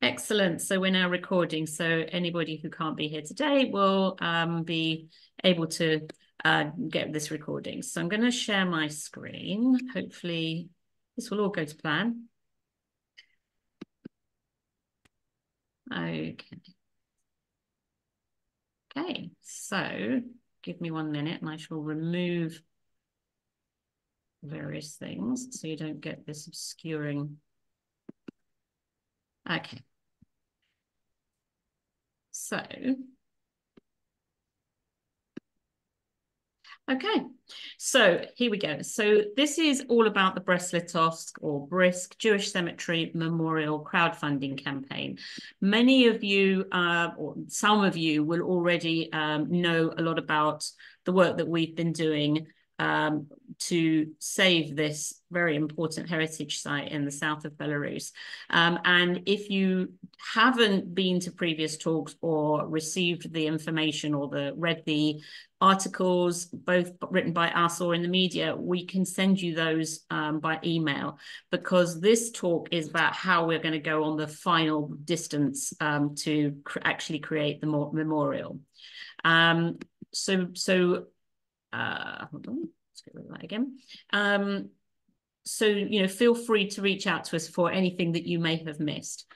Excellent. So we're now recording. So anybody who can't be here today will be able to get this recording. So I'm going to share my screen. Hopefully this will all go to plan. Okay. Okay, so give me 1 minute and I shall remove various things so you don't get this obscuring. Okay. So, okay, so here we go. So this is all about the Brest-Litovsk or Brisk Jewish Cemetery Memorial crowdfunding campaign. Many of you, or some of you, will already know a lot about the work that we've been doing to save this very important heritage site in the south of Belarus. And if you haven't been to previous talks or received the information or read the articles, both written by us or in the media, we can send you those by email, because this talk is about how we're going to go on the final distance to actually create the memorial. Hold on, let's get rid of that again. So, you know, feel free to reach out to us for anything that you may have missed.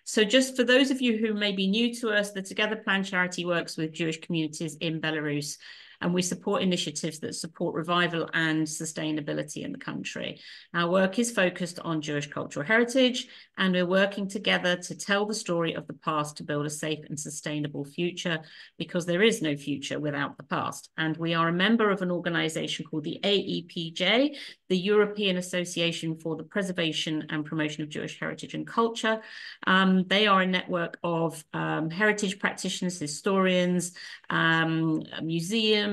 So just for those of you who may be new to us, the Together Plan charity works with Jewish communities in Belarus, and we support initiatives that support revival and sustainability in the country. Our work is focused on Jewish cultural heritage, and we're working together to tell the story of the past to build a safe and sustainable future, because there is no future without the past. And we are a member of an organization called the AEPJ, the European Association for the Preservation and Promotion of Jewish Heritage and Culture. They are a network of heritage practitioners, historians, museums,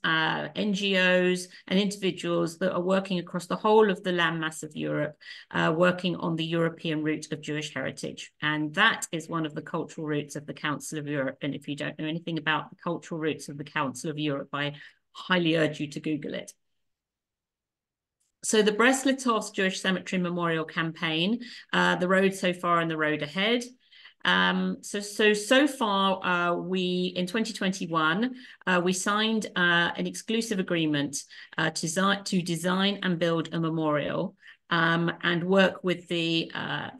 NGOs, and individuals that are working across the whole of the landmass of Europe, working on the European route of Jewish heritage. And that is one of the cultural roots of the Council of Europe. And if you don't know anything about the cultural roots of the Council of Europe, I highly urge you to Google it. So the Brest-Litovsk Jewish Cemetery Memorial Campaign, the road so far and the road ahead. So far, we in 2021 we signed an exclusive agreement to design and build a memorial and work with the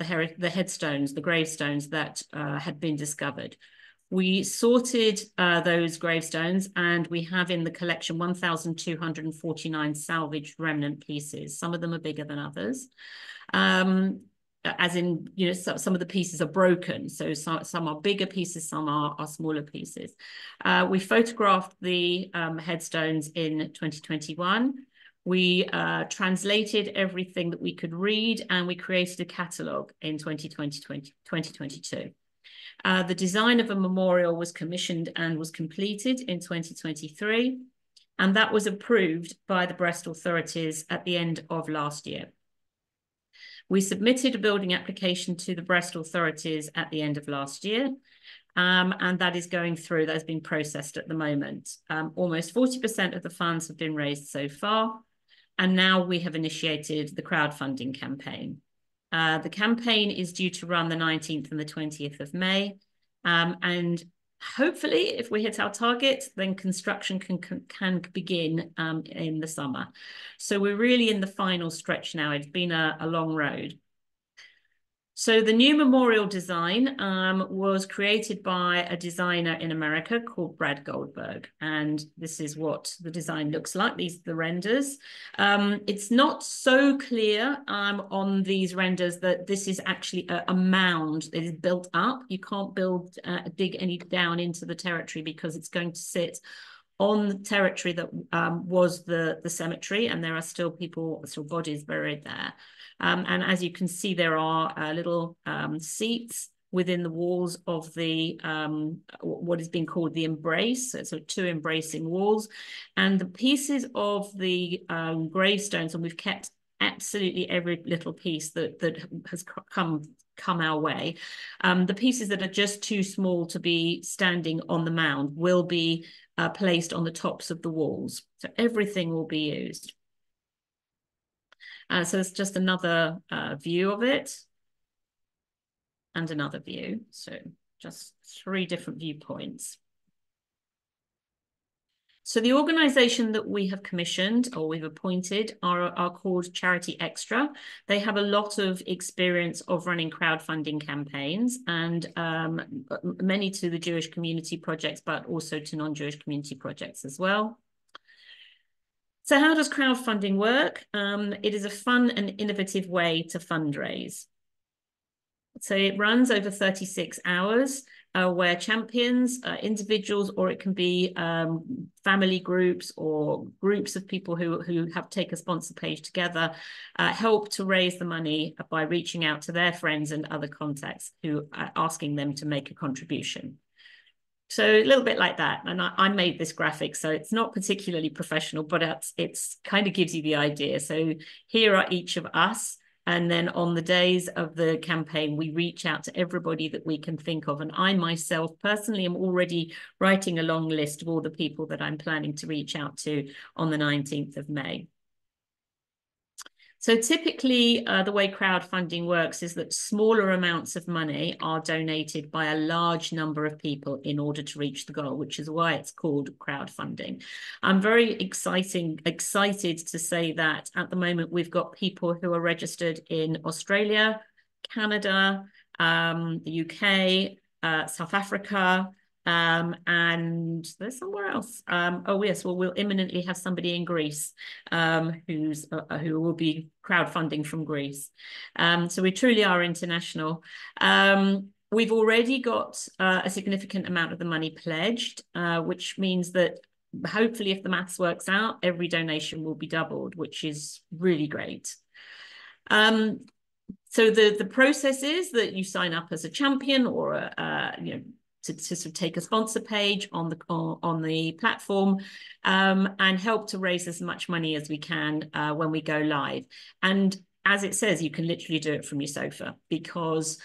headstones, the gravestones that had been discovered. We sorted those gravestones, and we have in the collection 1,249 salvaged remnant pieces. Some of them are bigger than others. As in, you know, some of the pieces are broken. So some are bigger pieces, some are smaller pieces. We photographed the headstones in 2021. We translated everything that we could read, and we created a catalogue in 2022. The design of a memorial was commissioned and was completed in 2023, and that was approved by the Brest authorities at the end of last year. We submitted a building application to the Brest authorities at the end of last year, and that is going through, that's being processed at the moment. Almost 40% of the funds have been raised so far, and now we have initiated the crowdfunding campaign. The campaign is due to run the 19th and the 20th of May, and hopefully, if we hit our target, then construction can begin in the summer. So we're really in the final stretch now. It's been a long road. So the new memorial design was created by a designer in America called Brad Goldberg. And this is what the design looks like. These are the renders. It's not so clear on these renders that this is actually a mound that is built up. You can't dig any down into the territory, because it's going to sit on the territory that was the cemetery, and there are still bodies buried there. And as you can see, there are little seats within the walls of the what is being called the embrace. So two embracing walls, and the pieces of the gravestones, and we've kept absolutely every little piece that has come our way. The pieces that are just too small to be standing on the mound will be placed on the tops of the walls. So everything will be used. So it's just another view of it. and another view. So just 3 different viewpoints. So the organisation that we have commissioned or we've appointed are called Charity Extra. They have a lot of experience of running crowdfunding campaigns, and many to the Jewish community projects, but also to non-Jewish community projects as well. So how does crowdfunding work? It is a fun and innovative way to fundraise. So it runs over 36 hours, where champions, individuals, or it can be family groups or groups of people who have take a sponsor page together, help to raise the money by reaching out to their friends and other contacts who are asking them to make a contribution. So a little bit like that. And I made this graphic, so it's not particularly professional, but it's kind of gives you the idea. So here are each of us. And then on the days of the campaign, we reach out to everybody that we can think of. And I myself personally am already writing a long list of all the people that I'm planning to reach out to on the 19th of May. So typically, the way crowdfunding works is that smaller amounts of money are donated by a large number of people in order to reach the goal, which is why it's called crowdfunding. I'm very excited to say that at the moment, we've got people who are registered in Australia, Canada, the UK, South Africa, and there's somewhere else. Oh yes, well, we'll imminently have somebody in Greece who will be crowdfunding from Greece. So we truly are international. We've already got a significant amount of the money pledged, which means that hopefully, if the maths works out, every donation will be doubled, which is really great. So the process is that you sign up as a champion or to sort of take a sponsor page on the platform, and help to raise as much money as we can when we go live. And as it says, you can literally do it from your sofa, because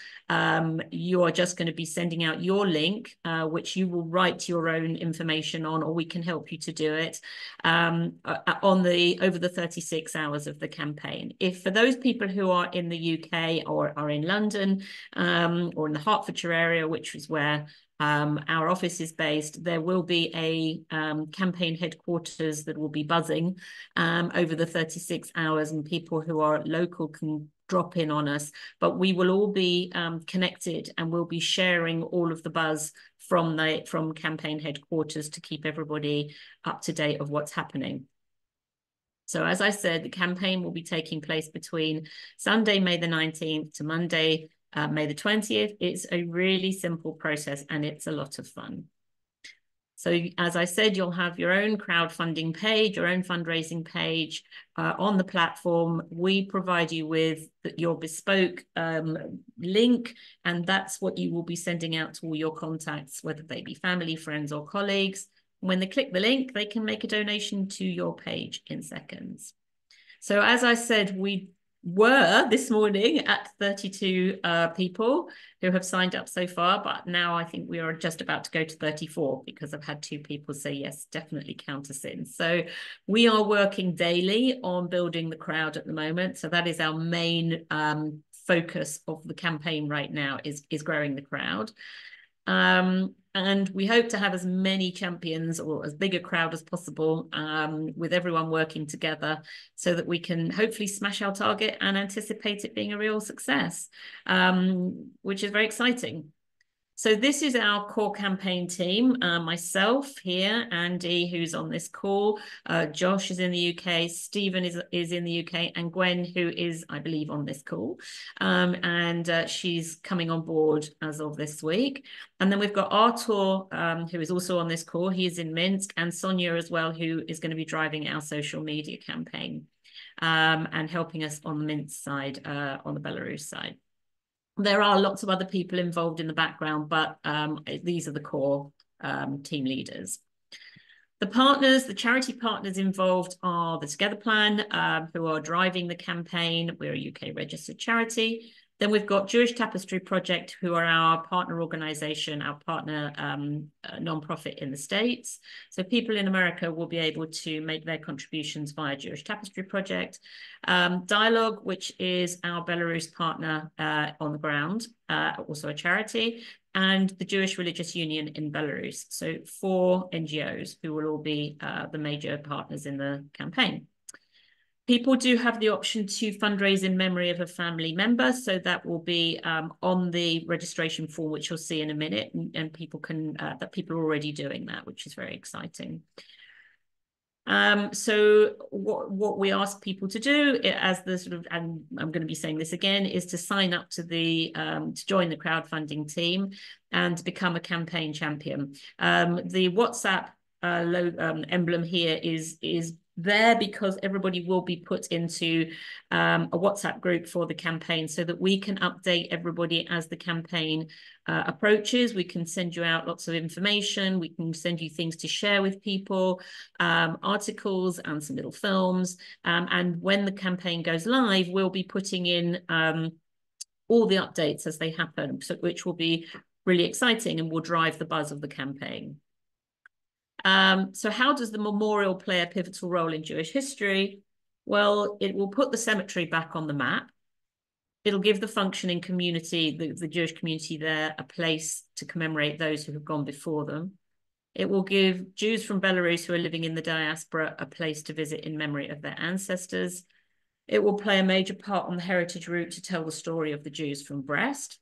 you are just going to be sending out your link, which you will write your own information on, or we can help you to do it over the 36 hours of the campaign. If for those people who are in the UK or are in London or in the Hertfordshire area, which is where our office is based, there will be a campaign headquarters that will be buzzing over the 36 hours, and people who are local can drop in on us. But we will all be connected, and we'll be sharing all of the buzz from campaign headquarters to keep everybody up to date of what's happening. So as I said, the campaign will be taking place between Sunday, May the 19th to Monday, May the 20th. It's a really simple process, and it's a lot of fun. So as I said, you'll have your own crowdfunding page, your own fundraising page on the platform. We provide you with your bespoke link, and that's what you will be sending out to all your contacts, whether they be family, friends, or colleagues. When they click the link, they can make a donation to your page in seconds. So as I said, we were this morning at 32 people who have signed up so far, but now I think we are just about to go to 34, because I've had 2 people say yes, definitely count us in. So we are working daily on building the crowd at the moment. So that is our main focus of the campaign right now, is growing the crowd. And we hope to have as many champions or as big a crowd as possible, with everyone working together, so that we can hopefully smash our target and anticipate it being a real success, which is very exciting. So this is our core campaign team. Myself here, Andy, who's on this call, Josh is in the UK, Stephen is in the UK, and Gwen, who is, I believe, on this call. And she's coming on board as of this week. And then we've got Artur, who is also on this call. He is in Minsk, and Sonia as well, who is going to be driving our social media campaign and helping us on the Minsk side, on the Belarus side. There are lots of other people involved in the background, but these are the core team leaders. The charity partners involved are the Together Plan, who are driving the campaign. We're a UK registered charity. Then we've got Jewish Tapestry Project, who are our partner organization, our partner nonprofit in the States. So people in America will be able to make their contributions via Jewish Tapestry Project. Dialogue, which is our Belarus partner on the ground, also a charity, and the Jewish Religious Union in Belarus. So 4 NGOs who will all be the major partners in the campaign. People do have the option to fundraise in memory of a family member. So that will be on the registration form, which you'll see in a minute. And people can, that people are already doing that, which is very exciting. So what we ask people to do as the sort of, and I'm going to be saying this again, is to sign up to the, to join the crowdfunding team and become a campaign champion. The WhatsApp emblem here is there because everybody will be put into a WhatsApp group for the campaign so that we can update everybody as the campaign approaches. We can send you out lots of information. We can send you things to share with people, articles and some little films. And when the campaign goes live, we'll be putting in all the updates as they happen, which will be really exciting and will drive the buzz of the campaign. So how does the memorial play a pivotal role in Jewish history? Well, it will put the cemetery back on the map. It'll give the functioning community, the Jewish community there, a place to commemorate those who have gone before them. It will give Jews from Belarus who are living in the diaspora a place to visit in memory of their ancestors. It will play a major part on the heritage route to tell the story of the Jews from Brest.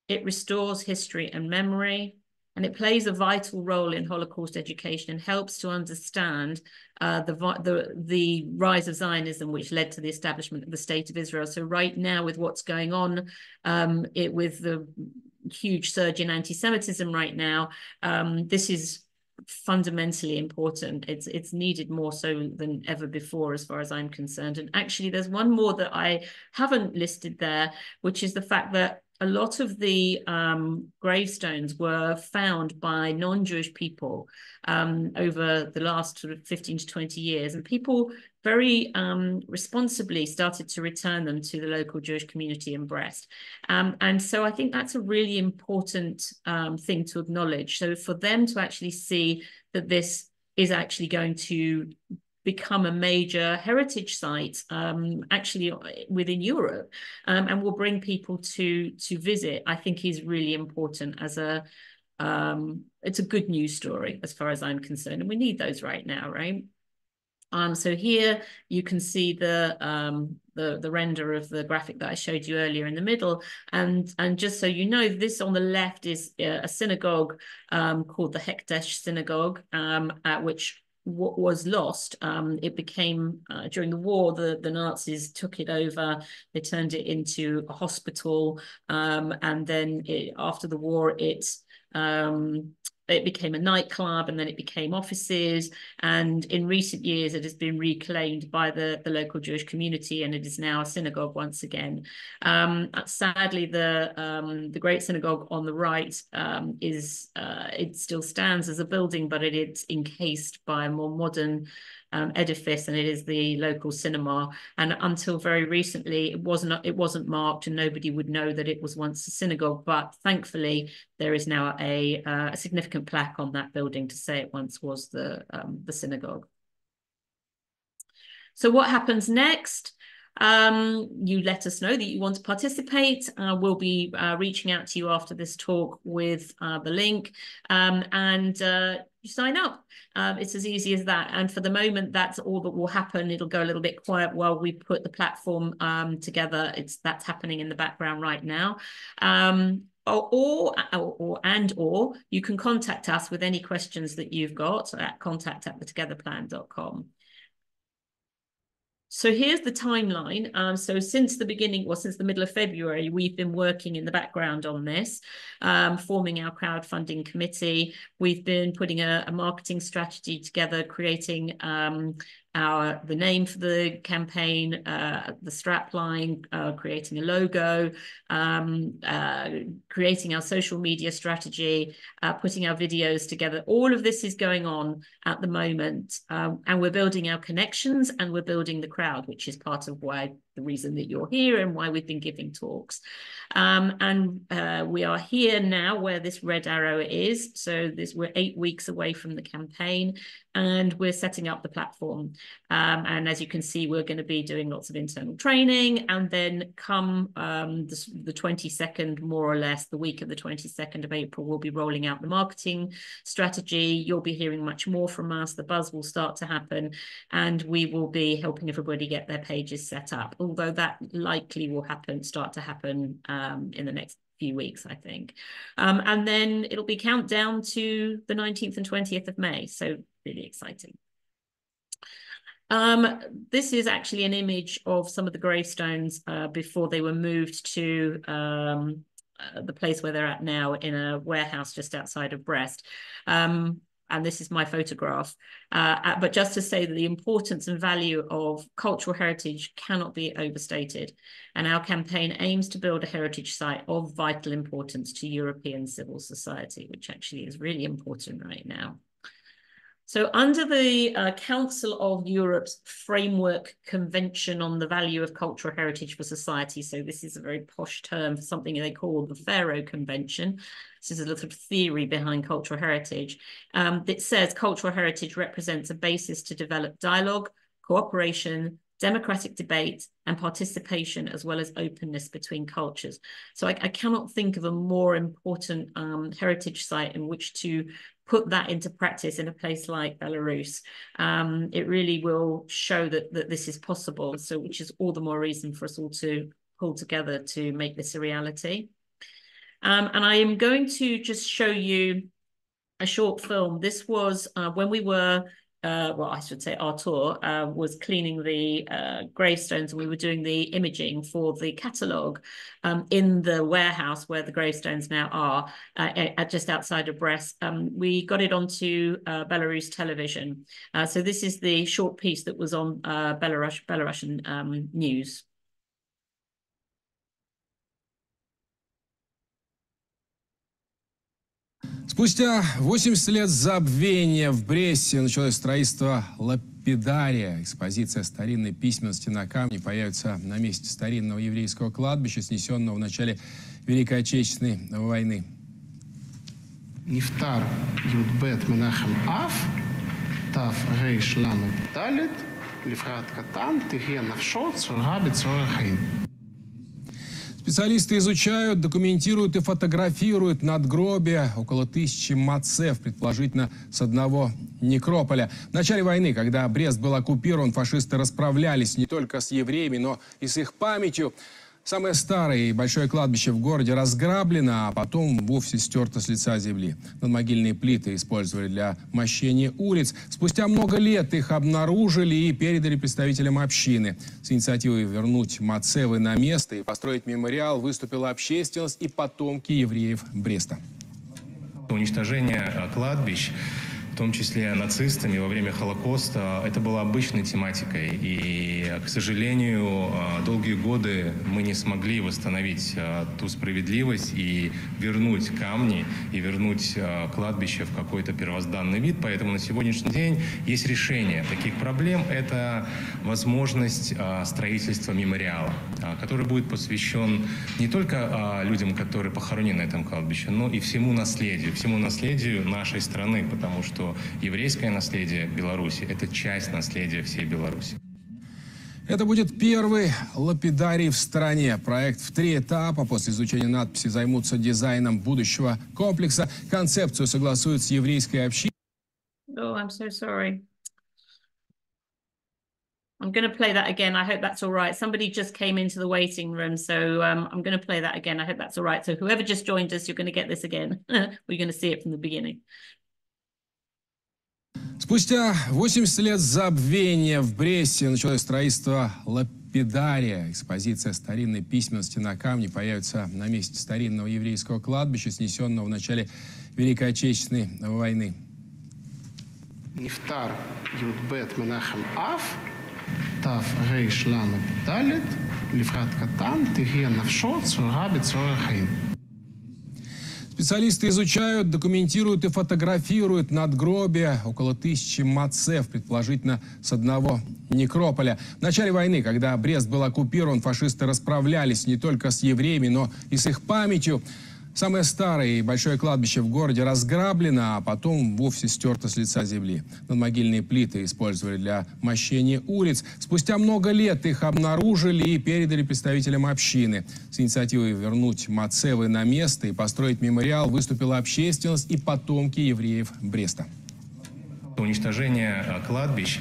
It restores history and memory. And it plays a vital role in Holocaust education and helps to understand the rise of Zionism, which led to the establishment of the State of Israel. So right now, with what's going on, with the huge surge in anti-Semitism right now, this is fundamentally important. It's needed more so than ever before, as far as I'm concerned. And actually, there's one more that I haven't listed there, which is the fact that a lot of the gravestones were found by non-Jewish people over the last sort of 15 to 20 years. And people very responsibly started to return them to the local Jewish community in Brest. And so I think that's a really important thing to acknowledge. So for them to actually see that this is actually going to become a major heritage site actually within Europe and will bring people to visit, I think is really important as a it's a good news story as far as I'm concerned, and we need those right now, right? So here you can see the render of the graphic that I showed you earlier in the middle, and just so you know, this on the left is a synagogue called the Hekdesh Synagogue, which what was lost. It became, during the war, the Nazis took it over, they turned it into a hospital, and then after the war, it became a nightclub, and then it became offices. And in recent years, it has been reclaimed by the local Jewish community, and it is now a synagogue once again. Sadly, the Great Synagogue on the right it still stands as a building, but it's encased by a more modern edifice, and it is the local cinema. And until very recently, it wasn't marked, and nobody would know that it was once a synagogue. But thankfully, there is now a significant plaque on that building to say it once was the synagogue. So what happens next? You let us know that you want to participate. We'll be reaching out to you after this talk with the link, and you sign up. It's as easy as that. And for the moment, that's all that will happen. It'll go a little bit quiet while we put the platform together. That's happening in the background right now. Or you can contact us with any questions that you've got at contact@thetogetherplan.com. So here's the timeline. So since the beginning, since the middle of February, we've been working in the background on this, forming our crowdfunding committee. We've been putting a marketing strategy together, creating the name for the campaign, the strap line, creating a logo, creating our social media strategy, putting our videos together. All of this is going on at the moment, and we're building our connections, and we're building the crowd, which is part of why the reason that you're here and why we've been giving talks. We are here now where this red arrow is. So we're 8 weeks away from the campaign, and we're setting up the platform. And as you can see, we're going to be doing lots of internal training, and then come the 22nd, more or less, the week of the 22nd of April, we'll be rolling out the marketing strategy. You'll be hearing much more from us. The buzz will start to happen, and we will be helping everybody get their pages set up, although that likely will start to happen in the next few weeks, I think. And then it'll be countdown to the 19th and 20th of May. So really exciting. This is actually an image of some of the gravestones before they were moved to the place where they're at now, in a warehouse just outside of Brest. And this is my photograph. But just to say that the importance and value of cultural heritage cannot be overstated. And our campaign aims to build a heritage site of vital importance to European civil society, which actually is really important right now. So under the Council of Europe's Framework Convention on the Value of Cultural Heritage for Society, so this is a very posh term for something they call the Faro Convention. This is a little theory behind cultural heritage. It says cultural heritage represents a basis to develop dialogue, cooperation, democratic debate, and participation, as well as openness between cultures. So I cannot think of a more important heritage site in which to put that into practice in a place like Belarus. It really will show that this is possible, so which is all the more reason for us all to pull together to make this a reality. And I am going to just show you a short film. This was when we were, well, I should say our tour was cleaning the gravestones, and we were doing the imaging for the catalogue in the warehouse where the gravestones now are, just outside of Brest. We got it onto Belarus television. So this is the short piece that was on Belarusian news. Спустя 80 лет забвения в Бресте началось строительство лапидария. Экспозиция старинной письменности на камне появится на месте старинного еврейского кладбища, снесенного в начале Великой Отечественной войны. נפטר י"ב מנחם אף, תר"ל ד', לפרט קטן, תהיה נפשו צרורה בצרור החיים. Специалисты изучают, документируют и фотографируют надгробия около 1000 мацев, предположительно с одного некрополя. В начале войны, когда Брест был оккупирован, фашисты расправлялись не только с евреями, но и с их памятью. Самое старое и большое кладбище в городе разграблено, а потом вовсе стерто с лица земли. Надмогильные плиты использовали для мощения улиц. Спустя много лет их обнаружили и передали представителям общины. С инициативой вернуть мацевы на место и построить мемориал выступила общественность и потомки евреев Бреста. Уничтожение кладбищ, в том числе нацистами во время Холокоста, это было обычной тематикой. И, к сожалению, долгие годы мы не смогли восстановить ту справедливость и вернуть камни, и вернуть кладбище в какой-то первозданный вид. Поэтому на сегодняшний день есть решение таких проблем. Это возможность строительства мемориала, который будет посвящен не только людям, которые похоронены на этом кладбище, но и всему наследию нашей страны, потому что еврейское наследие Беларуси – это часть наследия всей Беларуси. Это будет первый лапидарий в стране. Проект в 3 этапа. После изучения надписи займутся дизайном будущего комплекса. Концепцию согласуют с еврейской общиной. Oh, I'm so sorry. I'm going to play that again. I hope that's all right. Somebody just came into the waiting room, so I'm going to play that again. I hope that's all right. So whoever just joined us, you're going to get this again. We're going to see it from the beginning. Спустя 80 лет забвения в Бресте началось строительство лапидария. Экспозиция старинной письменности на камне появится на месте старинного еврейского кладбища, снесенного в начале Великой Отечественной войны. נפטר י"ב מנחם אף, תר"ל ד', לפרט קטן, תהיה נפשו צרורה בצרור החיים. Специалисты изучают, документируют и фотографируют надгробия около 1000 мацев, предположительно с одного некрополя. В начале войны, когда Брест был оккупирован, фашисты расправлялись не только с евреями, но и с их памятью. Самое старое и большое кладбище в городе разграблено, а потом вовсе стерто с лица земли. Надмогильные плиты использовали для мощения улиц. Спустя много лет их обнаружили и передали представителям общины. С инициативой вернуть мацевы на место и построить мемориал выступила общественность и потомки евреев Бреста. Уничтожение кладбищ,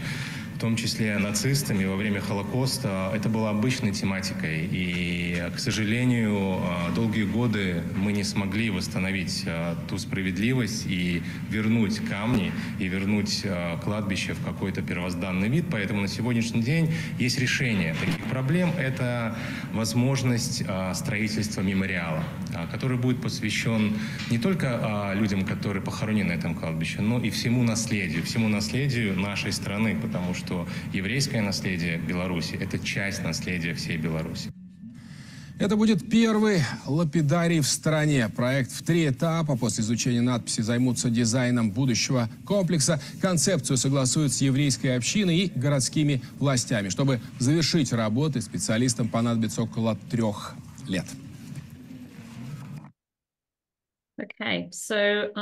в том числе нацистами во время Холокоста, это было обычной тематикой. И, к сожалению, долгие годы мы не смогли восстановить ту справедливость и вернуть камни, и вернуть кладбище в какой-то первозданный вид. Поэтому на сегодняшний день есть решение таких проблем. Это возможность строительства мемориала, который будет посвящен не только людям, которые похоронены на этом кладбище, но и всему наследию нашей страны, потому что еврейское наследие Беларуси – это часть наследия всей Беларуси. Это будет первый лапидарий в стране. Проект в 3 этапа. После изучения надписи займутся дизайном будущего комплекса. Концепцию согласуют с еврейской общиной и городскими властями. Чтобы завершить работы, специалистам понадобится около 3 лет. Okay, so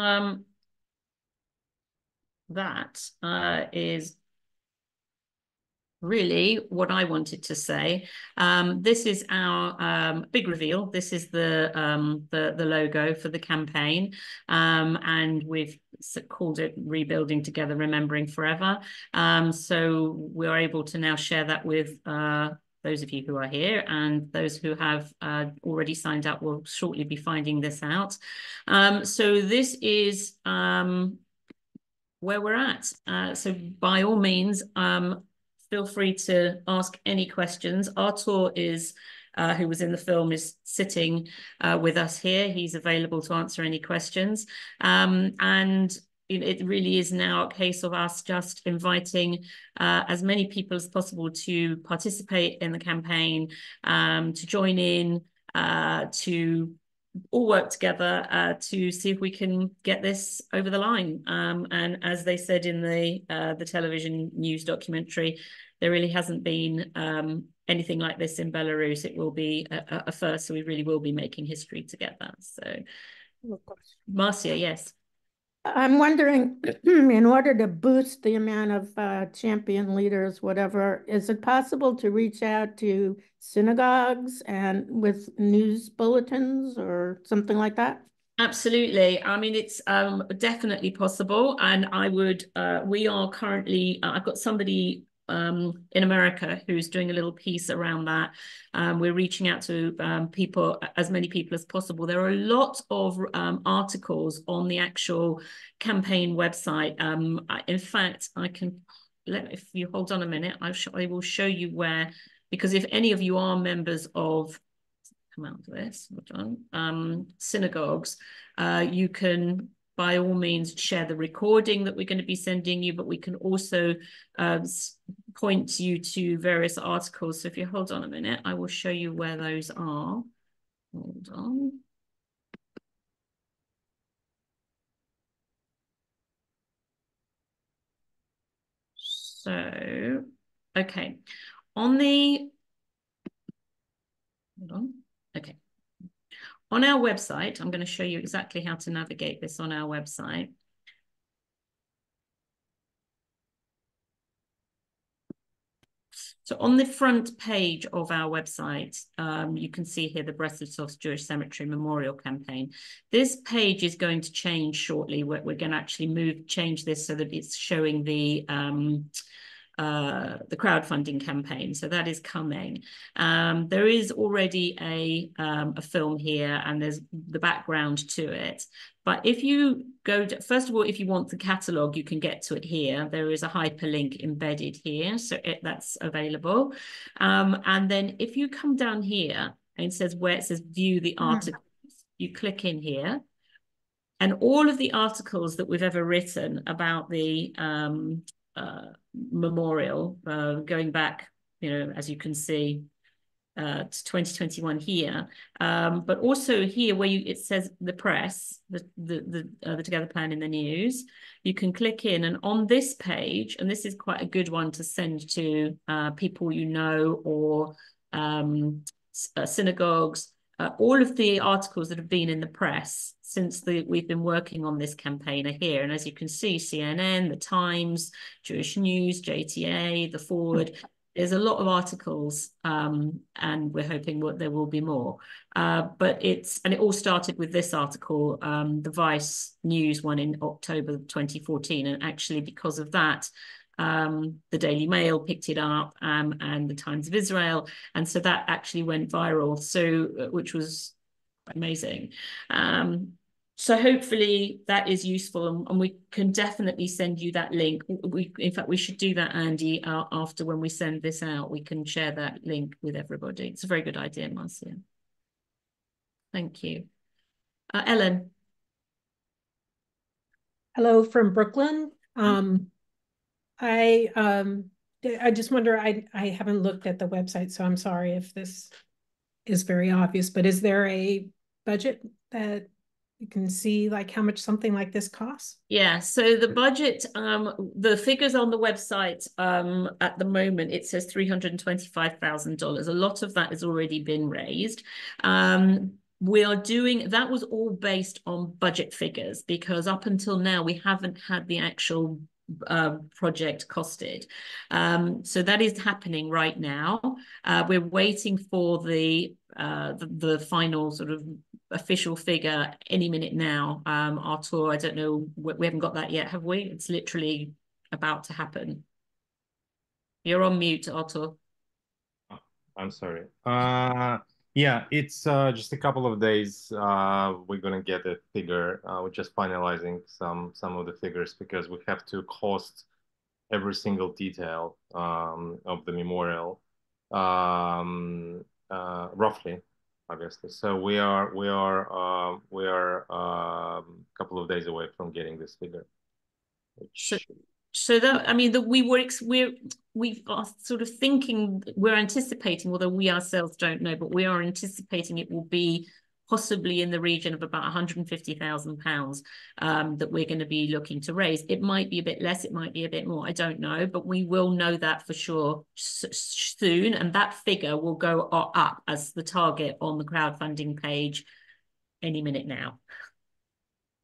that is really what I wanted to say. This is our big reveal. This is the logo for the campaign, and we've called it Rebuilding Together, Remembering Forever. So we're able to now share that with those of you who are here, and those who have already signed up will shortly be finding this out. So this is where we're at. So by all means, feel free to ask any questions. Artur is, who was in the film, is sitting with us here. He's available to answer any questions. And it really is now a case of us just inviting as many people as possible to participate in the campaign, to join in, to all work together to see if we can get this over the line. And as they said in the television news documentary, there really hasn't been anything like this in Belarus. It will be a first, so we really will be making history together. So, Of course. Marcia, yes. I'm wondering, in order to boost the amount of champion leaders, whatever, is it possible to reach out to synagogues and with news bulletins or something like that? Absolutely. I mean, it's definitely possible. And I would, we are currently, I've got somebody in America who's doing a little piece around that. We're reaching out to people, as many people as possible. There are a lot of articles on the actual campaign website. In fact, I can, if you hold on a minute, I will show you where, because if any of you are members of, come out of this, hold on, synagogues, you can by all means share the recording that we're going to be sending you, but we can also point you to various articles. So if you hold on a minute, I will show you where those are. Hold on. So, okay. On the, hold on, okay. On our website, I'm going to show you exactly how to navigate this on our website. So on the front page of our website, you can see here the Brest-Litovsk Jewish Cemetery Memorial Campaign. This page is going to change shortly. We're going to actually change this so that it's showing the crowdfunding campaign. So that is coming. There is already a film here, and there's the background to it. But if you go to, first of all, if you want the catalogue, you can get to it here. There is a hyperlink embedded here, so that's available. And then if you come down here, and it says where it says view the articles, you click in here. And all of the articles that we've ever written about the memorial, going back, as you can see, to 2021 here, but also here where it says the press, the Together Plan in the news, you can click in, and on this page, and this is quite a good one to send to people you know, or synagogues, all of the articles that have been in the press since we've been working on this campaign are here. And as you can see, CNN, The Times, Jewish News, JTA, The Forward, there's a lot of articles, and we're hoping there will be more. But it all started with this article, the Vice News one in October 2014. And actually, because of that, the Daily Mail picked it up, and the Times of Israel. And so that actually went viral, which was amazing. So hopefully that is useful, and we can definitely send you that link. In fact, we should do that, Andy, after when we send this out. We can share that link with everybody. It's a very good idea, Marcia. Thank you. Ellen. Hello from Brooklyn. I just wonder, I haven't looked at the website, so I'm sorry if this is very obvious, but is there a budget that you can see, like how much something like this costs? Yeah, so the budget, the figures on the website at the moment, it says $325,000. A lot of that has already been raised. That was all based on budget figures, because up until now we haven't had the actual project costed. So that is happening right now. We're waiting for the final sort of official figure any minute now. Artur, I don't know, we haven't got that yet, have we? It's literally about to happen. You're on mute, Artur. I'm sorry. Yeah, it's just a couple of days. We're gonna get a figure. We're just finalizing some of the figures, because we have to cost every single detail of the memorial, roughly, obviously. So we are a couple of days away from getting this figure. So that, I mean, we are sort of thinking, we're anticipating, although we ourselves don't know, but we are anticipating it will be possibly in the region of about £150,000 that we're going to be looking to raise. It might be a bit less, it might be a bit more, I don't know, but we will know that for sure soon, and that figure will go up as the target on the crowdfunding page any minute now.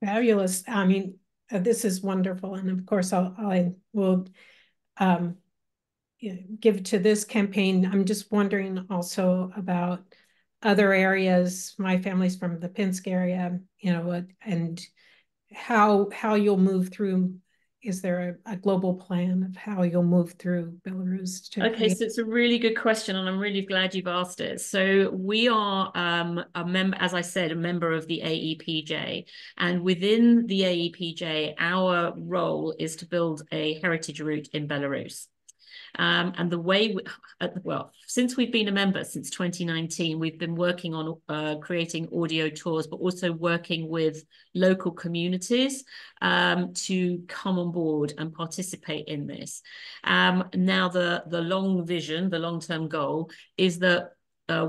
Fabulous. I mean, this is wonderful, and of course I will give to this campaign. I'm just wondering also about other areas. My family's from the Pinsk area, and how you'll move through. Is there a global plan of how you'll move through Belarus to Okay, so it's a really good question, and I'm really glad you've asked it. So we are a member, as I said, a member of the AEPJ, and within the AEPJ, our role is to build a heritage route in Belarus. And the way, since we've been a member since 2019, we've been working on creating audio tours, but also working with local communities to come on board and participate in this. Now, the long vision, the long-term goal is that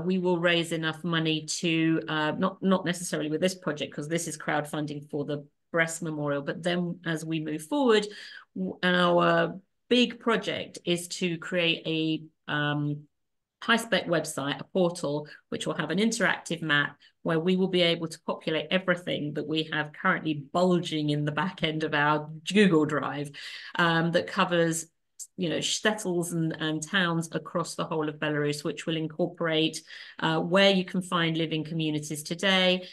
we will raise enough money to, not necessarily with this project, because this is crowdfunding for the Brest Memorial, but then as we move forward, our big project is to create a high-spec website, a portal, which will have an interactive map where we will be able to populate everything that we have currently bulging in the back end of our Google Drive, that covers shtetls and towns across the whole of Belarus, which will incorporate where you can find living communities today,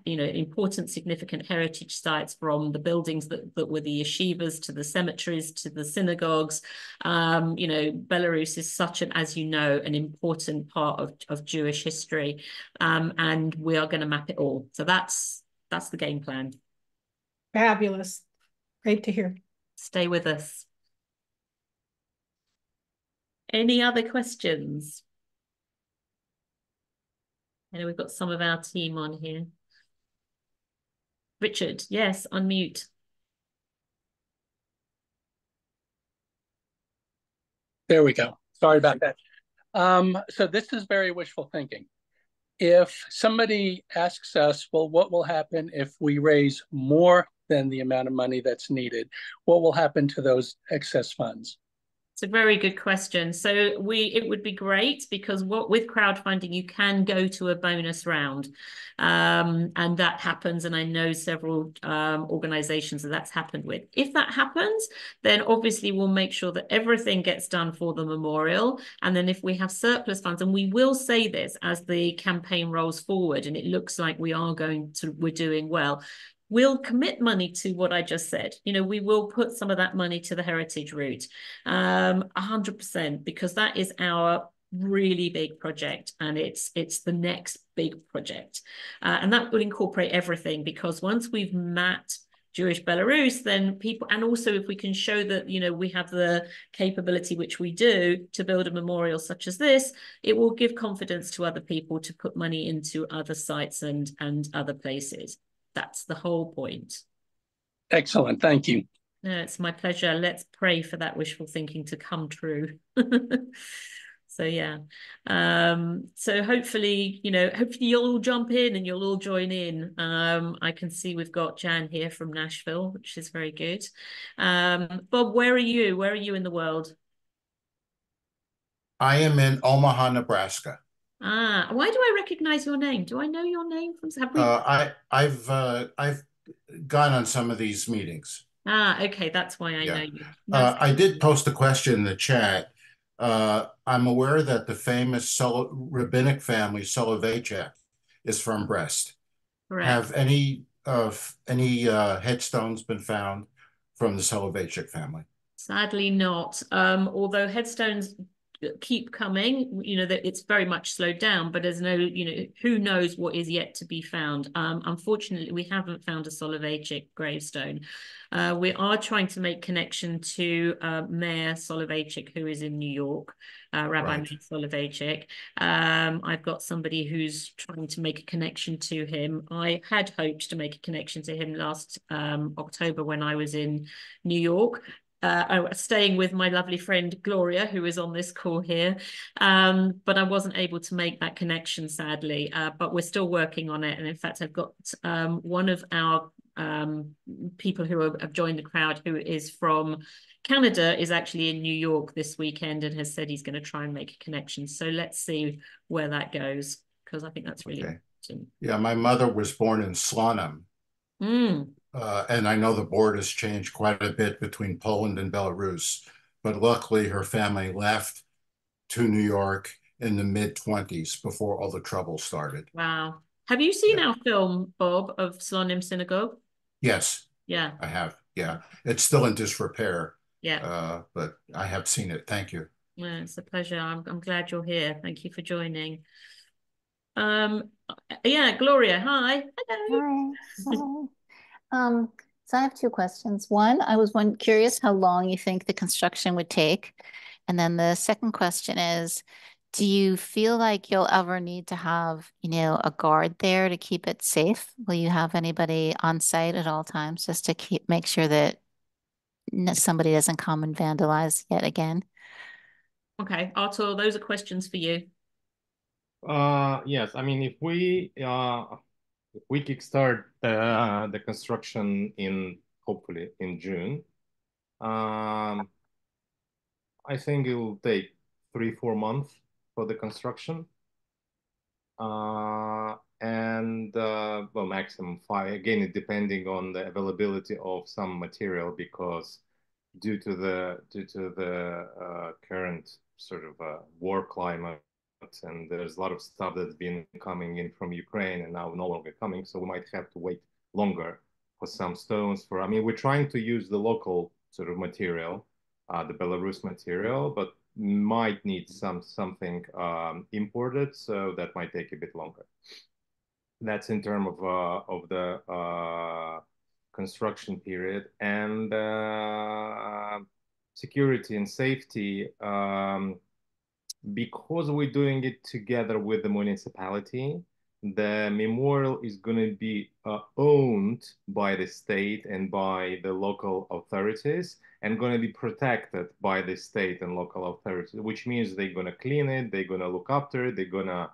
important significant heritage sites, from the buildings that were the yeshivas to the cemeteries to the synagogues. Belarus is such as an important part of Jewish history, and we are going to map it all. So that's the game plan. Fabulous. Great to hear. Stay with us. Any other questions? I know we've got some of our team on here. Richard, yes, unmute. There we go. Sorry about that. So this is very wishful thinking. If somebody asks us, well, what will happen if we raise more than the amount of money that's needed? What will happen to those excess funds? It's a very good question. So it would be great because with crowdfunding you can go to a bonus round, and that happens. And I know several organizations that's happened with. If that happens, then obviously we'll make sure that everything gets done for the memorial. And then if we have surplus funds, and we will say this as the campaign rolls forward, and it looks like we're doing well. We'll commit money to what I just said. We will put some of that money to the heritage route, 100%, because that is our really big project, and it's the next big project, and that will incorporate everything. Because once we've mapped Jewish Belarus, then people, and also if we can show that we have the capability, which we do, to build a memorial such as this, it will give confidence to other people to put money into other sites and other places. That's the whole point. Excellent. Thank you. No, it's my pleasure. Let's pray for that wishful thinking to come true. So yeah. So hopefully you'll all jump in and you'll all join in. I can see we've got Jan here from Nashville, which is very good. Bob, where are you? Where are you in the world? I am in Omaha, Nebraska. Why do I recognize your name? Do I know your name from? I've gone on some of these meetings. Okay, that's why I know you. I did post a question in the chat. I'm aware that the famous rabbinic family Soloveitchik is from Brest. Correct. Have any headstones been found from the Soloveitchik family? Sadly not. Although headstones keep coming, that it's very much slowed down, but there's no, who knows what is yet to be found. Unfortunately, we haven't found a Soloveitchik gravestone. We are trying to make connection to Mayor Soloveitchik, who is in New York, Rabbi Mayor Soloveitchik. I've got somebody who's trying to make a connection to him. I had hoped to make a connection to him last October when I was in New York. Staying with my lovely friend Gloria, who is on this call here, but I wasn't able to make that connection, sadly, but we're still working on it. And in fact, I've got one of our people who have joined the crowd, who is from Canada, is actually in New York this weekend and has said he's going to try and make a connection. So let's see where that goes, because I think that's really important. Yeah, my mother was born in Slonim. And I know the border has changed quite a bit between Poland and Belarus, but luckily her family left to New York in the mid-20s before all the trouble started. Wow. Have you seen our film, Bob, of Slonim Synagogue? Yes. Yeah. I have. Yeah. It's still in disrepair. Yeah. But I have seen it. Thank you. Yeah, it's a pleasure. I'm glad you're here. Thank you for joining. Yeah, Gloria, hi. Hello. Hi. So I have two questions. One, I was curious how long you think the construction would take. And then the second question is, do you feel like you'll ever need to have, a guard there to keep it safe? Will you have anybody on site at all times just to make sure that somebody doesn't come and vandalize yet again? Okay, Artur, those are questions for you. Yes, I mean, if we kickstart the construction hopefully in June, I think it will take 3-4 months for the construction, and well, maximum 5. Again, depending on the availability of some material, because due to the current sort of war climate, and there's a lot of stuff that's been coming in from Ukraine and now no longer coming, so we might have to wait longer for some stones. I mean, we're trying to use the local sort of material, the Belarus material, but might need something imported, so that might take a bit longer. That's in terms of the construction period. And security and safety, because we're doing it together with the municipality, the memorial is going to be owned by the state and by the local authorities and going to be protected by the state and local authorities, which means they're going to clean it, they're going to look after it, they're going to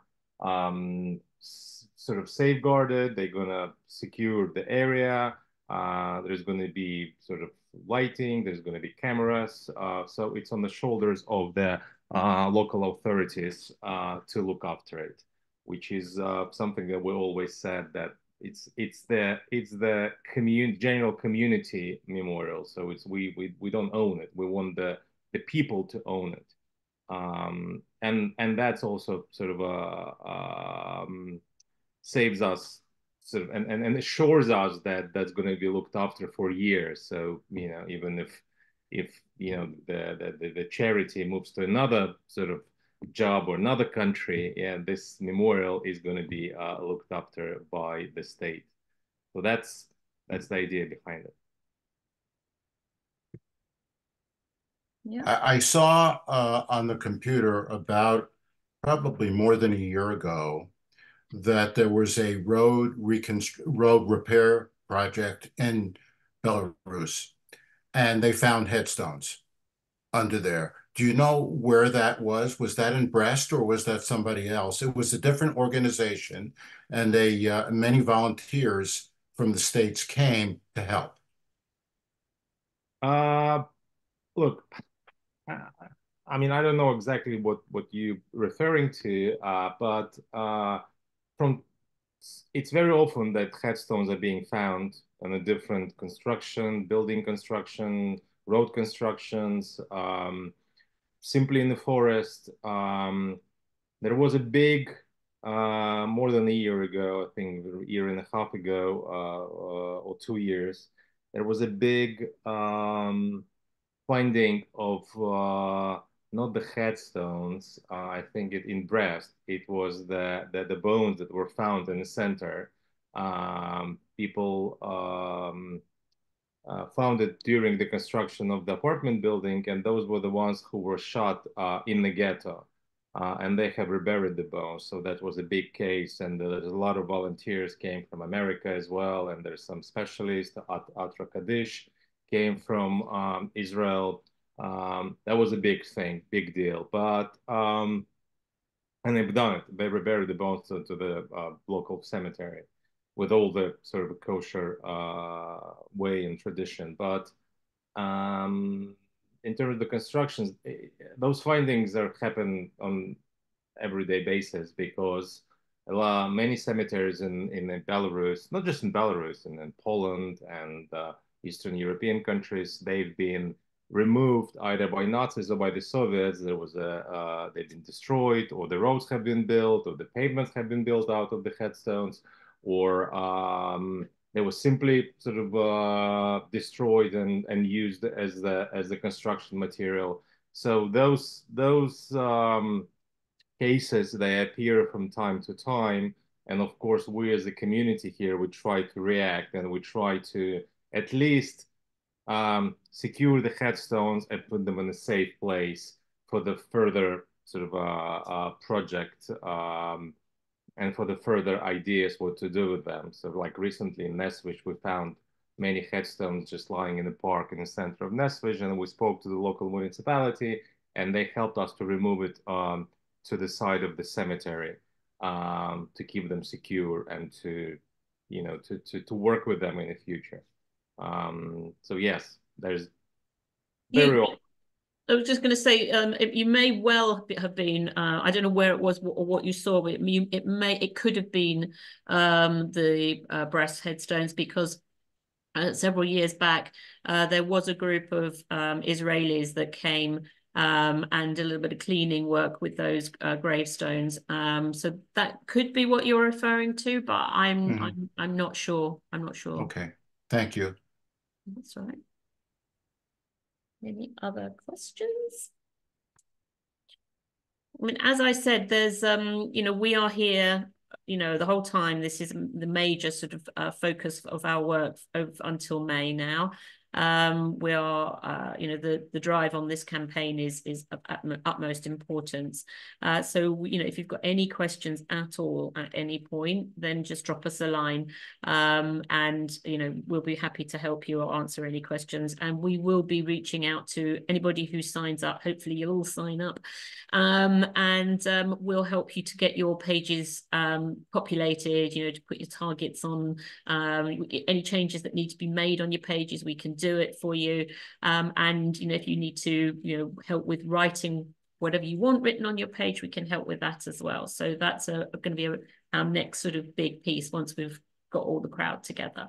sort of safeguard it, they're going to secure the area. There's going to be sort of lighting, there's going to be cameras. So it's on the shoulders of the local authorities to look after it, which is something that we always said that it's the general community memorial. So it's we don't own it. We want the people to own it, and that's also sort of saves us sort of and assures us that that's going to be looked after for years. So even if the charity moves to another sort of job or another country, yeah, this memorial is going to be looked after by the state. So that's the idea behind it. Yeah. I saw on the computer about probably more than a year ago that there was a road repair project in Belarus, and they found headstones under there. Do you know where that was? Was that in Brest or was that somebody else? It was a different organization, and many volunteers from the States came to help. Look, I mean, I don't know exactly what you're referring to, but it's very often that headstones are being found on a different construction, building construction, road constructions, simply in the forest. There was a big, more than a year ago, I think a year and a half ago, or 2 years, there was a big finding of not the headstones. I think in Brest, it was the bones that were found in the center. People found it during the construction of the apartment building, and those were the ones who were shot in the ghetto. And they have reburied the bones. So that was a big case. And there's a lot of volunteers came from America as well. And there's some specialists. Atra Kaddish came from Israel. That was a big thing, big deal. But and they've done it. They reburied the bones to the local cemetery with all the sort of kosher way and tradition. But in terms of the constructions, those findings happen on everyday basis because many cemeteries in Belarus, not just in Belarus, and in Poland and Eastern European countries, they've been removed either by Nazis or by the Soviets. They've been destroyed, or the roads have been built, or the pavements have been built out of the headstones, or they were simply sort of destroyed and used as the construction material. So those cases, they appear from time to time, and of course we as a community here, we try to react, and we try to at least secure the headstones and put them in a safe place for the further sort of project and for the further ideas what to do with them. So like recently in Nesvich, we found many headstones just lying in the park in the center of Nesvich, and we spoke to the local municipality, and they helped us to remove it to the side of the cemetery to keep them secure and to work with them in the future. So yes, there's very often. I was just going to say, you may well have been. I don't know where it was or what you saw, but it could have been the Brest headstones, because several years back there was a group of Israelis that came and did a little bit of cleaning work with those gravestones. So that could be what you're referring to, but I'm not sure. I'm not sure. Okay, thank you. That's right. Any other questions? I mean, as I said, there's we are here, the whole time. This is the major sort of focus of our work until May now. We are, the drive on this campaign is of utmost importance. So, if you've got any questions at all at any point, then just drop us a line, and, we'll be happy to help you or answer any questions. And we will be reaching out to anybody who signs up. Hopefully you'll all sign up, and we'll help you to get your pages populated, to put your targets on, any changes that need to be made on your pages, we can do it for you. And, if you need to, help with writing whatever you want written on your page, we can help with that as well. So that's going to be our next sort of big piece once we've got all the crowd together.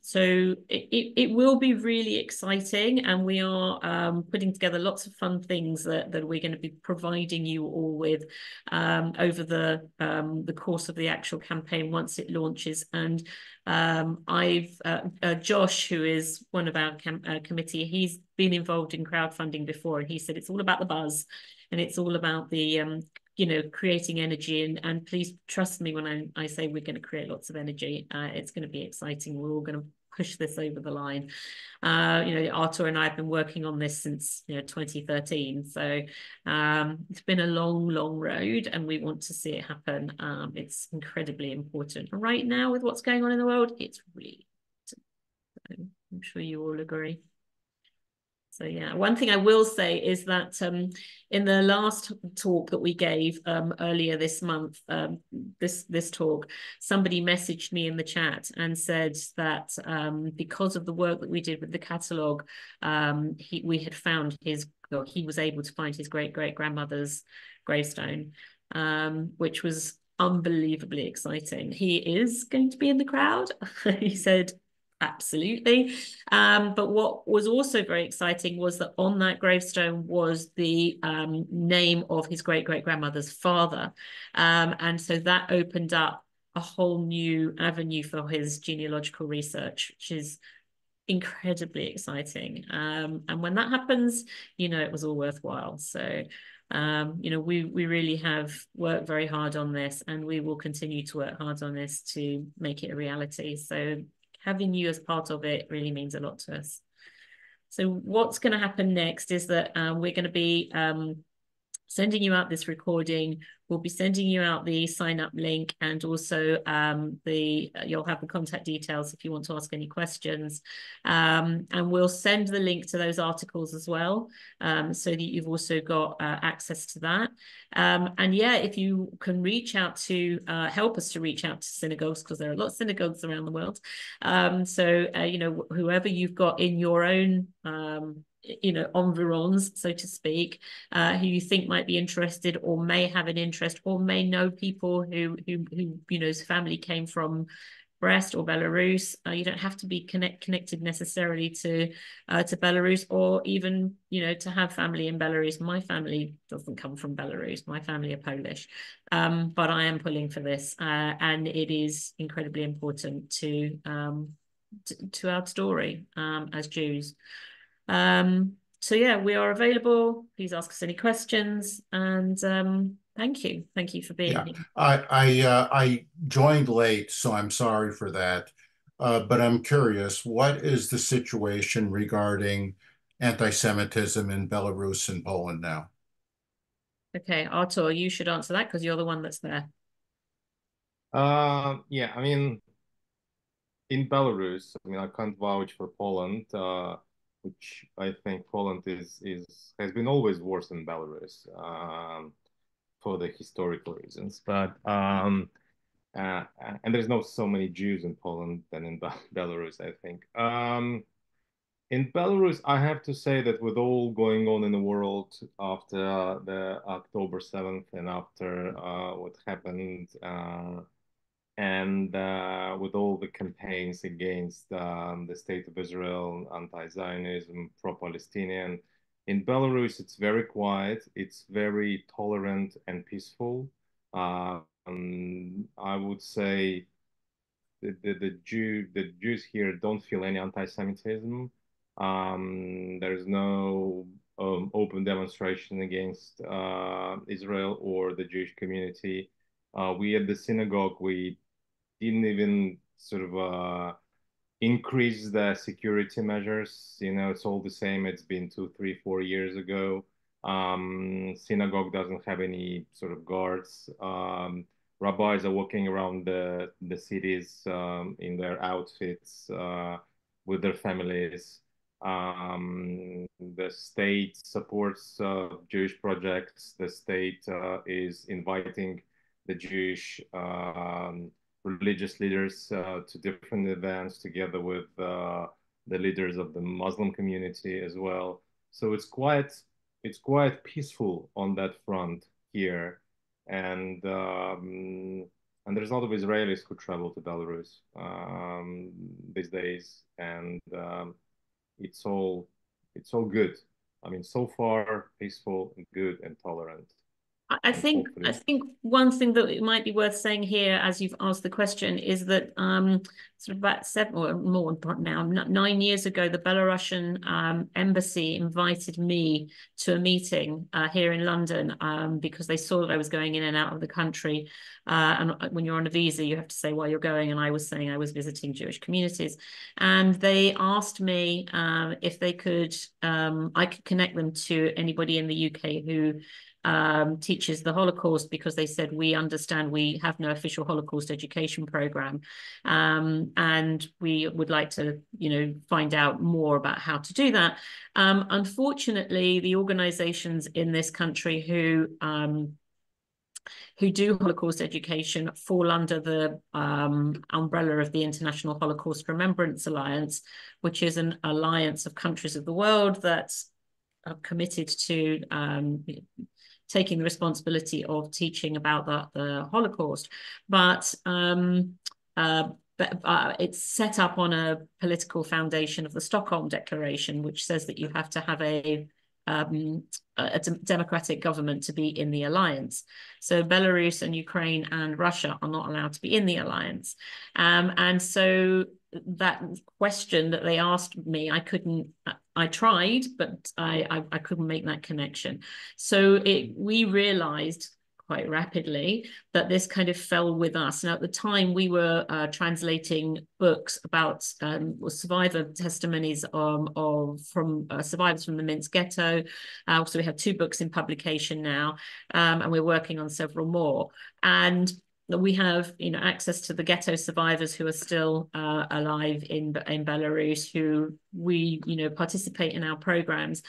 So it will be really exciting, and we are putting together lots of fun things that we're going to be providing you all with over the course of the actual campaign once it launches. And Josh, who is one of our committee, he's been involved in crowdfunding before, and he said it's all about the buzz, and it's all about the creating energy. And please trust me when I say we're going to create lots of energy. It's going to be exciting. We're all going to push this over the line. Artur and I have been working on this since 2013. So it's been a long, long road, and we want to see it happen. It's incredibly important. Right now, with what's going on in the world, it's really important. I'm sure you all agree. So yeah, one thing I will say is that in the last talk that we gave earlier this month, this talk, somebody messaged me in the chat and said that because of the work that we did with the catalogue, he had found he was able to find his great-great-grandmother's gravestone, which was unbelievably exciting. He is going to be in the crowd. He said, absolutely. But what was also very exciting was that on that gravestone was the name of his great-great-grandmother's father. And so that opened up a whole new avenue for his genealogical research, which is incredibly exciting. And when that happens, it was all worthwhile. So we really have worked very hard on this, and we will continue to work hard on this to make it a reality. So having you as part of it really means a lot to us. So what's going to happen next is that we're going to be sending you out this recording. We'll be sending you out the sign up link, and also you'll have the contact details if you want to ask any questions. And we'll send the link to those articles as well, so that you've also got access to that. And yeah, if you can reach out to help us to reach out to synagogues, because there are lots of synagogues around the world. So whoever you've got in your own environs, so to speak, who you think might be interested or may have an interest or may know people whose family came from Brest or Belarus. You don't have to be connected necessarily to Belarus, or even to have family in Belarus. My family doesn't come from Belarus. My family are Polish, but I am pulling for this, and it is incredibly important to our story as Jews. So yeah, we are available. Please ask us any questions, and thank you for being here. I joined late, so I'm sorry for that. But I'm curious, what is the situation regarding anti-Semitism in Belarus and Poland now? Okay, Artur, you should answer that because you're the one that's there. Yeah, I mean, in Belarus, I can't vouch for Poland, which I think Poland has been always worse than Belarus for the historical reasons. But and there's not so many Jews in Poland than in Belarus, I think. In Belarus, I have to say that with all going on in the world after the October 7th and after what happened, and with all the campaigns against the state of Israel, anti-Zionism, pro-Palestinian, in Belarus, it's very quiet, it's very tolerant and peaceful. I would say the Jews here don't feel any anti-Semitism. There's no open demonstration against Israel or the Jewish community. We at the synagogue, we didn't even sort of increase the security measures. You know, it's all the same. It's been 2, 3, 4 years ago. Synagogue doesn't have any sort of guards. Rabbis are walking around the cities in their outfits with their families. The state supports Jewish projects. The state is inviting the Jewish religious leaders to different events together with the leaders of the Muslim community as well. So it's quite peaceful on that front here, and there's a lot of Israelis who travel to Belarus these days, and it's all good. I mean, so far peaceful and good and tolerant. I think one thing that it might be worth saying here, as you've asked the question, is that sort of about 7 or more now, 9 years ago, the Belarusian embassy invited me to a meeting here in London because they saw that I was going in and out of the country. And when you're on a visa, you have to say why you're going. And I was saying I was visiting Jewish communities. And they asked me if they could, I could connect them to anybody in the UK who teaches the Holocaust, because they said, we understand we have no official Holocaust education program, and we would like to, you know, find out more about how to do that. Unfortunately, the organizations in this country who do Holocaust education fall under the umbrella of the International Holocaust Remembrance Alliance, which is an alliance of countries of the world that are committed to taking the responsibility of teaching about the Holocaust. But it's set up on a political foundation of the Stockholm Declaration, which says that you have to have a democratic government to be in the alliance. So Belarus and Ukraine and Russia are not allowed to be in the alliance. And so that question that they asked me, I tried, but I couldn't make that connection. So we realized quite rapidly that this kind of fell with us. Now, at the time, we were translating books about survivor testimonies from survivors from the Minsk ghetto. So we have 2 books in publication now, and we're working on several more. And we have, you know, access to the ghetto survivors who are still alive in Belarus, who we, you know, participate in our programs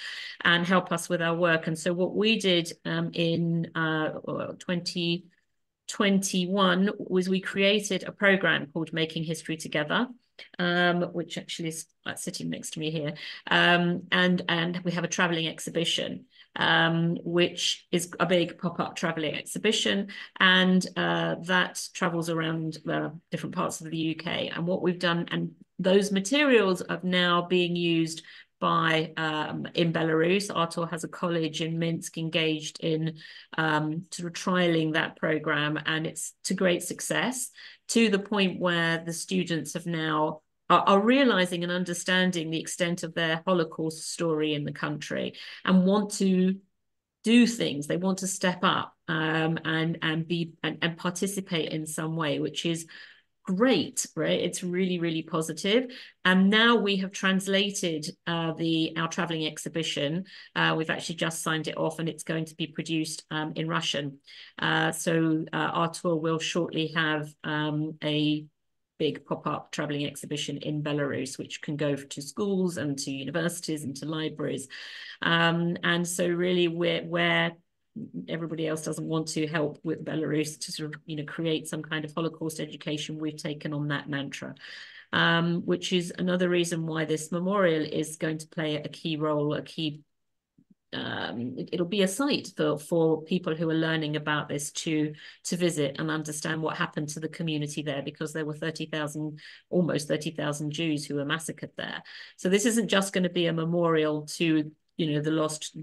and help us with our work. And so what we did in 2021 was we created a program called Making History Together, which actually is sitting next to me here, and we have a traveling exhibition, which is a big pop-up traveling exhibition, and that travels around different parts of the UK. And what we've done, and those materials are now being used by in Belarus. Artur has a college in Minsk engaged in sort of trialing that program, and it's to great success, to the point where the students have now are realizing and understanding the extent of their Holocaust story in the country, and want to do things. They want to step up and participate in some way, which is great, right? It's really, really positive. And now we have translated our traveling exhibition. We've actually just signed it off, and it's going to be produced in Russian. So Artur will shortly have a big pop-up traveling exhibition in Belarus, which can go to schools and to universities and to libraries. And so really where everybody else doesn't want to help with Belarus to sort of, you know, create some kind of Holocaust education, we've taken on that mantra, which is another reason why this memorial is going to play a key role, it'll be a site for people who are learning about this to visit and understand what happened to the community there, because there were almost 30,000 Jews who were massacred there. So this isn't just going to be a memorial to, you know, the lost,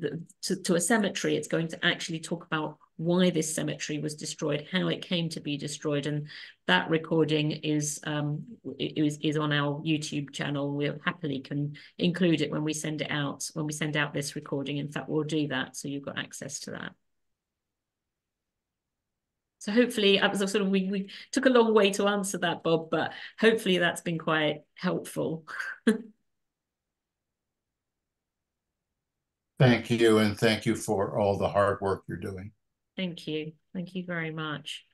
to a cemetery. It's going to actually talk about why this cemetery was destroyed, how it came to be destroyed, and that recording is on our YouTube channel. We happily can include it when we send it out. When we send out this recording, in fact, we'll do that, so you've got access to that. So hopefully, sort of we took a long way to answer that, Bob, but hopefully that's been quite helpful. Thank you, and thank you for all the hard work you're doing. Thank you. Thank you very much.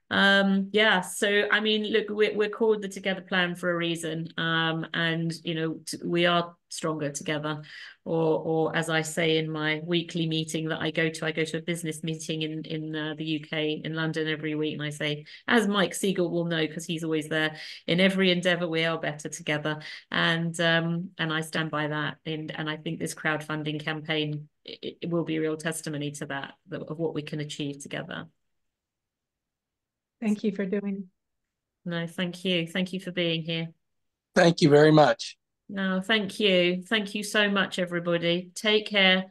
Yeah, so I mean, look, we're called the Together Plan for a reason, and you know we are stronger together, or as I say in my weekly meeting that I go to a business meeting in the UK in London every week, and I say, as Mike Siegel will know because he's always there, in every endeavour we are better together, and I stand by that, and I think this crowdfunding campaign it will be a real testimony to that of what we can achieve together. Thank you for doing it. No, thank you. Thank you for being here. Thank you very much. No, thank you. Thank you so much, everybody. Take care.